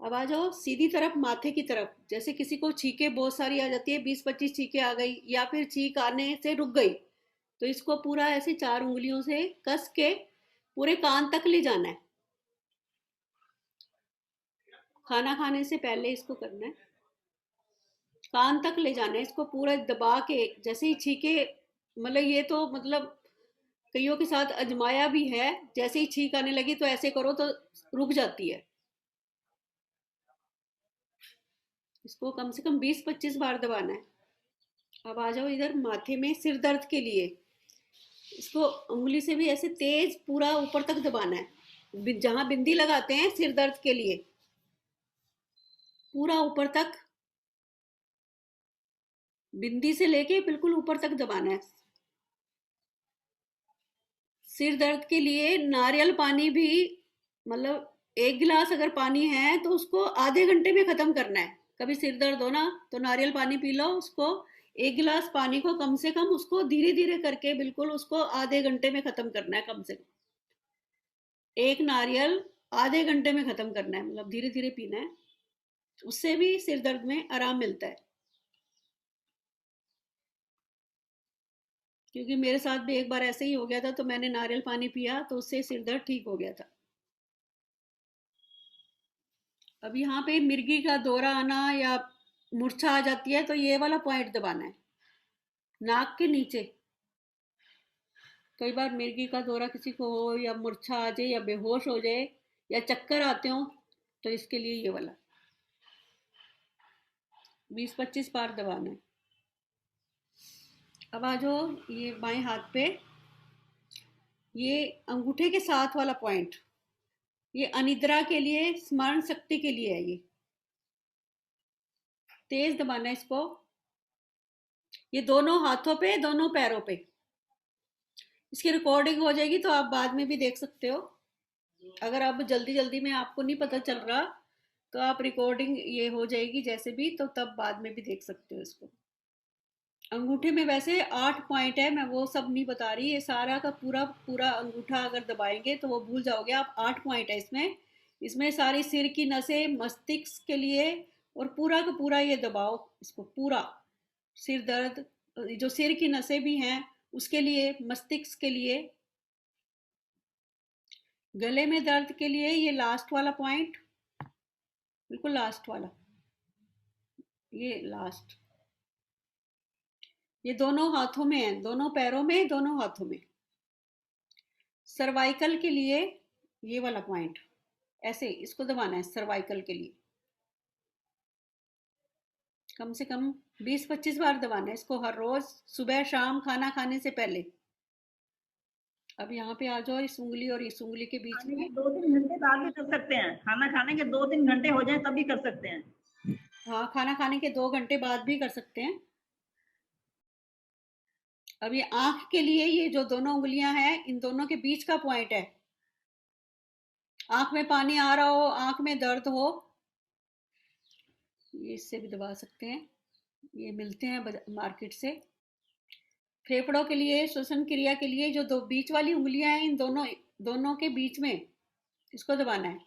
अब आ जाओ सीधी तरफ, माथे की तरफ। जैसे किसी को छींके बहुत सारी आ जाती है, 20-25 छींके आ गई, या फिर छींक आने से रुक गई, तो इसको पूरा ऐसे 4 उंगलियों से कस के पूरे कान तक ले जाना है। खाना खाने से पहले इसको करना है, कान तक ले जाना है इसको पूरा दबा के। जैसे ही छींके, मतलब ये तो मतलब कईयों के साथ अजमाया भी है, जैसे ही छींक आने लगी तो ऐसे करो तो रुक जाती है। इसको कम से कम 20-25 बार दबाना है। अब आ जाओ इधर माथे में, सिर दर्द के लिए इसको उंगली से भी ऐसे तेज पूरा ऊपर तक दबाना है। जहां बिंदी लगाते हैं सिर दर्द के लिए, पूरा ऊपर तक, बिंदी से लेके बिल्कुल ऊपर तक दबाना है। सिर दर्द के लिए नारियल पानी भी, मतलब 1 गिलास अगर पानी है तो उसको आधे घंटे में खत्म करना है। कभी सिर दर्द हो ना तो नारियल पानी पी लो, उसको 1 गिलास पानी को कम से कम उसको धीरे धीरे करके बिल्कुल उसको आधे घंटे में खत्म करना है। कम से कम 1 नारियल आधे घंटे में खत्म करना है, मतलब धीरे धीरे पीना है। उससे भी सिर दर्द में आराम मिलता है। क्योंकि मेरे साथ भी एक बार ऐसे ही हो गया था, तो मैंने नारियल पानी पिया तो उससे सिर दर्द ठीक हो गया था। अब यहाँ पे मिर्गी का दौरा आना या मूर्छा आ जाती है तो ये वाला पॉइंट दबाना है, नाक के नीचे। कई बार मिर्गी का दौरा किसी को हो, या मूर्छा आ जाए, या बेहोश हो जाए, या चक्कर आते हो, तो इसके लिए ये वाला 20-25 बार दबाना है। अब आ जाओ ये बाएं हाथ पे, ये अंगूठे के साथ वाला पॉइंट, ये अनिद्रा के लिए, स्मरण शक्ति के लिए है। ये तेज दबाना है इसको, ये दोनों हाथों पे, दोनों पैरों पे। इसकी रिकॉर्डिंग हो जाएगी तो आप बाद में भी देख सकते हो। अगर आप जल्दी जल्दी में आपको नहीं पता चल रहा तो आप रिकॉर्डिंग ये हो जाएगी जैसे भी, तो तब बाद में भी देख सकते हो इसको। अंगूठे में वैसे 8 पॉइंट है, मैं वो सब नहीं बता रही। ये सारा का पूरा पूरा अंगूठा अगर दबाएंगे तो वो भूल जाओगे आप। 8 पॉइंट है इसमें सारी सिर की नसें, मस्तिष्क के लिए, और पूरा का पूरा ये दबाओ इसको पूरा। सिर दर्द, जो सिर की नसें भी हैं उसके लिए, मस्तिष्क के लिए, गले में दर्द के लिए ये लास्ट वाला पॉइंट, बिल्कुल लास्ट वाला, ये लास्ट। ये दोनों हाथों में है, दोनों पैरों में, दोनों हाथों में। सर्वाइकल के लिए ये वाला पॉइंट, ऐसे इसको दबाना है सर्वाइकल के लिए। कम से कम 20-25 बार दबाना है इसको हर रोज, सुबह शाम खाना खाने से पहले। अब यहाँ पे आ जाओ, इस उंगली और इस उंगली के बीच खाने में। के 2-3 घंटे बाद भी कर सकते हैं, खाना खाने के 2-3 घंटे हो जाए तब भी कर सकते हैं। हाँ, खाना खाने के 2 घंटे बाद भी कर सकते हैं। अब ये आंख के लिए ये जो दोनों उंगलियां हैं, इन दोनों के बीच का पॉइंट है। आंख में पानी आ रहा हो, आंख में दर्द हो, ये इससे भी दबा सकते हैं, ये मिलते हैं मार्केट से। फेफड़ों के लिए, श्वसन क्रिया के लिए जो दो बीच वाली उंगलियां हैं, इन दोनों के बीच में इसको दबाना है,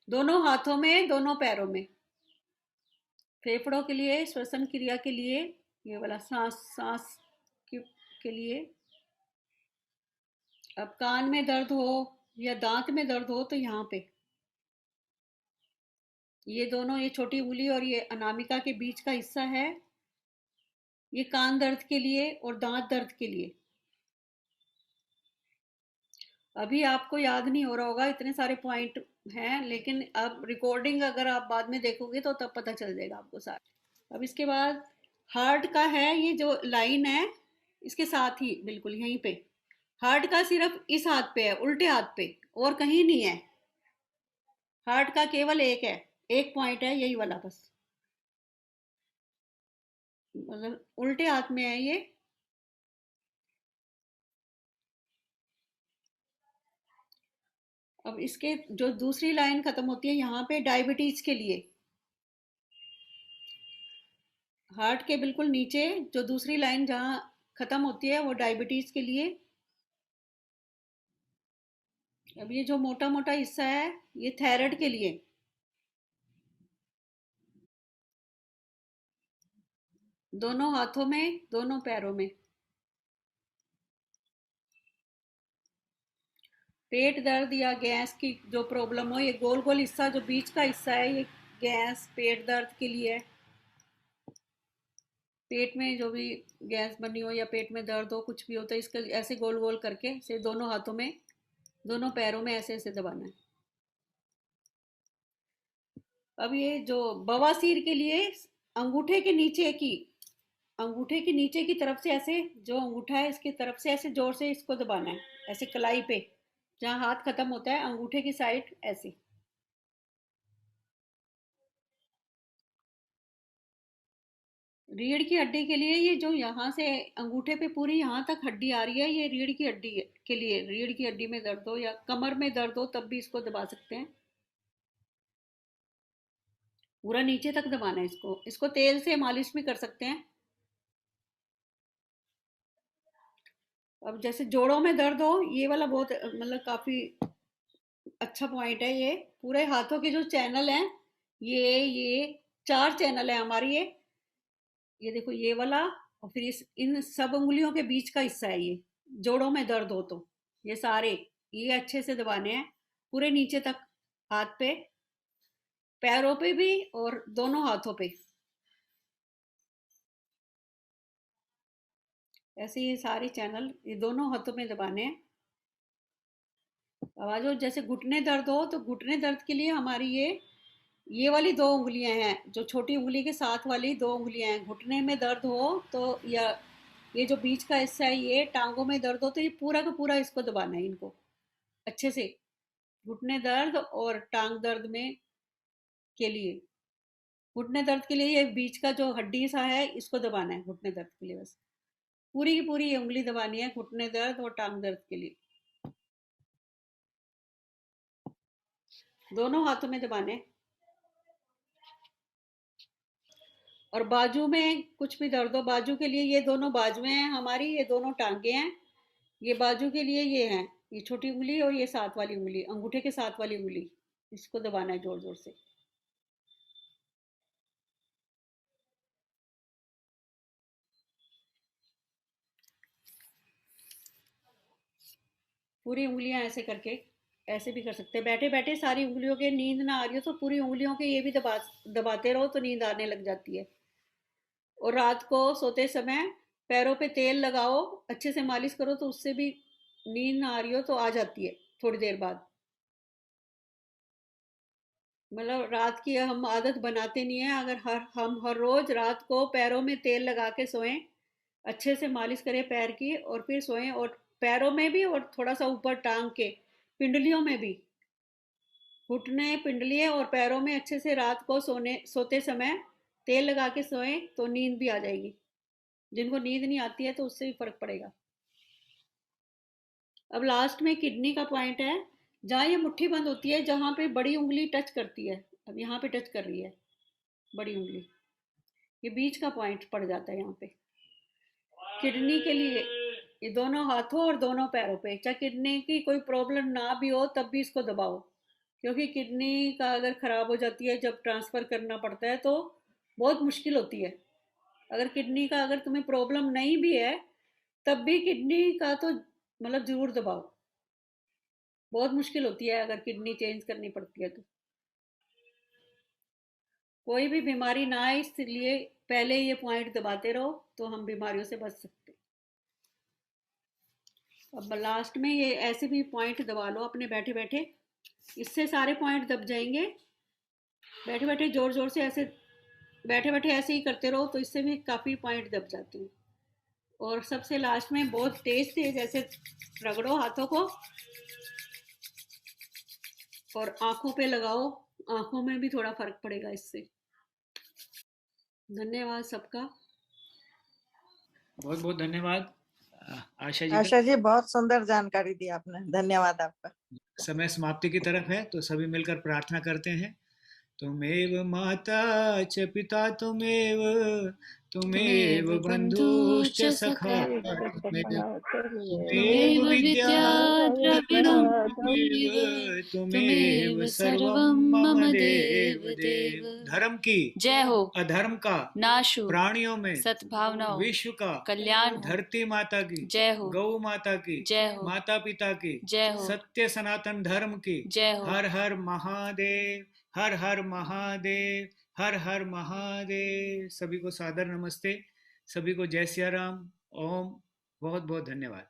दोनों हाथों में, दोनों पैरों में। फेफड़ों के लिए, श्वसन क्रिया के लिए, ये वाला सांस के लिए। अब कान में दर्द हो या दांत में दर्द हो तो यहाँ पे ये दोनों, ये छोटी उंगली और ये अनामिका के बीच का हिस्सा है, ये कान दर्द के लिए और दांत दर्द के लिए। अभी आपको याद नहीं हो रहा होगा, इतने सारे पॉइंट हैं, लेकिन अब रिकॉर्डिंग अगर आप बाद में देखोगे तो तब पता चल जाएगा आपको सारा। अब इसके बाद हार्ट का है, ये जो लाइन है इसके साथ ही बिल्कुल यहीं पे, हार्ट का सिर्फ इस हाथ पे है, उल्टे हाथ पे, और कहीं नहीं है। हार्ट का केवल एक है, एक पॉइंट है, यही वाला बस, मतलब उल्टे हाथ में है ये। अब इसके जो दूसरी लाइन खत्म होती है यहाँ पे, डायबिटीज के लिए। हार्ट के बिल्कुल नीचे जो दूसरी लाइन जहाँ खत्म होती है वो डायबिटीज के लिए। अब ये जो मोटा मोटा हिस्सा है ये थायराइड के लिए। दोनों हाथों में, दोनों पैरों में। पेट दर्द या गैस की जो प्रॉब्लम हो, ये गोल गोल हिस्सा जो बीच का हिस्सा है, ये गैस पेट दर्द के लिए है। पेट में जो भी गैस बनी हो या पेट में दर्द हो, कुछ भी होता है, इसका ऐसे गोल गोल करके से दोनों हाथों में, दोनों पैरों में ऐसे ऐसे दबाना है। अब ये जो बवासीर के लिए, अंगूठे के नीचे की तरफ से ऐसे, जो अंगूठा है इसकी तरफ से ऐसे जोर से इसको दबाना है, ऐसे कलाई पे जहाँ हाथ खत्म होता है, अंगूठे की साइड ऐसे। रीढ़ की हड्डी के लिए, ये जो यहाँ से अंगूठे पे पूरी यहाँ तक हड्डी आ रही है, ये रीढ़ की हड्डी के लिए। रीढ़ की हड्डी में दर्द हो या कमर में दर्द हो तब भी इसको दबा सकते हैं। पूरा नीचे तक दबाना है इसको। इसको तेल से मालिश भी कर सकते हैं। अब जैसे जोड़ों में दर्द हो, ये वाला बहुत मतलब काफी अच्छा पॉइंट है। ये पूरे हाथों के जो चैनल हैं, ये 4 चैनल है हमारी। ये देखो ये वाला, और फिर इन सब उंगलियों के बीच का हिस्सा है ये। जोड़ों में दर्द हो तो ये सारे, ये अच्छे से दबाने हैं पूरे नीचे तक, हाथ पे, पैरों पे भी और दोनों हाथों पे। ऐसे ये सारे चैनल ये दोनों हाथों में दबाने हैं। आवाज हो, जैसे घुटने दर्द हो तो घुटने दर्द के लिए हमारी ये वाली 2 उंगलियां हैं, जो छोटी उंगली के साथ वाली 2 उंगलियां हैं। घुटने में दर्द हो तो, या ये जो बीच का हिस्सा है, ये टांगों में दर्द हो तो ये पूरा का पूरा इसको दबाना है, इनको अच्छे से। घुटने दर्द और टांग दर्द में के लिए, घुटने दर्द के लिए ये बीच का जो हड्डी सा है इसको दबाना है। घुटने दर्द के लिए बस पूरी की पूरी ये उंगली दबानी है, घुटने दर्द और टांग दर्द के लिए। दोनों हाथों में दबाने। और बाजू में कुछ भी दर्द हो, बाजू के लिए ये दोनों बाजुएं हैं हमारी, ये दोनों टांगे हैं। ये बाजू के लिए ये हैं, ये छोटी उंगली और ये साथ वाली उंगली, अंगूठे के साथ वाली उंगली, इसको दबाना है जोर जोर से। पूरी उंगलियां ऐसे करके, ऐसे भी कर सकते हैं। बैठे बैठे सारी उंगलियों के नींद ना आ रही हो तो पूरी उंगलियों के ये भी दबाते रहो तो नींद आने लग जाती है। और रात को सोते समय पैरों पे तेल लगाओ, अच्छे से मालिश करो, तो उससे भी नींद ना आ रही हो तो आ जाती है थोड़ी देर बाद। मतलब रात की हम आदत बनाते नहीं है। अगर हम हर रोज रात को पैरों में तेल लगा के सोएं, अच्छे से मालिश करें पैर की और फिर सोएं, और पैरों में भी और थोड़ा सा ऊपर टांग के पिंडलियों में भी, घुटने पिंडलियों और पैरों में अच्छे से रात को सोते समय तेल लगा के सोएं तो नींद भी आ जाएगी। जिनको नींद नहीं आती है तो उससे भी फर्क पड़ेगा। अब लास्ट में किडनी का पॉइंट है, जहाँ ये मुट्ठी बंद होती है, जहाँ पे बड़ी उंगली टच करती है। अब यहाँ पे टच कर रही है बड़ी उंगली, ये बीच का पॉइंट पड़ जाता है यहाँ पे किडनी के लिए। ये दोनों हाथों और दोनों पैरों पे, चाहे किडनी की कोई प्रॉब्लम ना भी हो तब भी इसको दबाओ, क्योंकि किडनी का अगर खराब हो जाती है, जब ट्रांसफर करना पड़ता है तो बहुत मुश्किल होती है। अगर किडनी का अगर तुम्हें प्रॉब्लम नहीं भी है तब भी किडनी का तो मतलब जरूर दबाओ, बहुत मुश्किल होती है अगर किडनी चेंज करनी पड़ती है तो। कोई भी बीमारी ना आए इसलिए पहले ये पॉइंट दबाते रहो तो हम बीमारियों से बच सकते हैं। अब लास्ट में ये ऐसे भी पॉइंट दबा लो अपने बैठे बैठे, इससे सारे पॉइंट दब जाएंगे। बैठे बैठे जोर जोर से ऐसे बैठे बैठे ऐसे ही करते रहो तो इससे भी काफ़ी पॉइंट दब जाते हैं। और सबसे लास्ट में बहुत तेज तेज ऐसे रगड़ो हाथों को और आंखों पे लगाओ, आंखों में भी थोड़ा फर्क पड़ेगा इससे। धन्यवाद सबका, बहुत बहुत धन्यवाद। आशा जी आशा जी बहुत सुंदर जानकारी दी आपने, धन्यवाद आपका। समय समाप्ति की तरफ है तो सभी मिलकर प्रार्थना करते हैं। त्वमेव माता च पिता त्वमेव बंधुश्च सखा त्वमेव विद्या द्रविणं त्वमेव सर्वं मम देव देव। धर्म की जय हो, अधर्म का नाश हो, प्राणियों में सद्भावना हो, विश्व का कल्याण हो, धरती माता की जय हो, गौ माता की जय हो, माता पिता की जय हो, सत्य सनातन धर्म की जय हो। हर हर महादेव, हर हर महादेव, हर हर महादेव। सभी को सादर नमस्ते, सभी को जय सिया राम। ओम। बहुत बहुत धन्यवाद।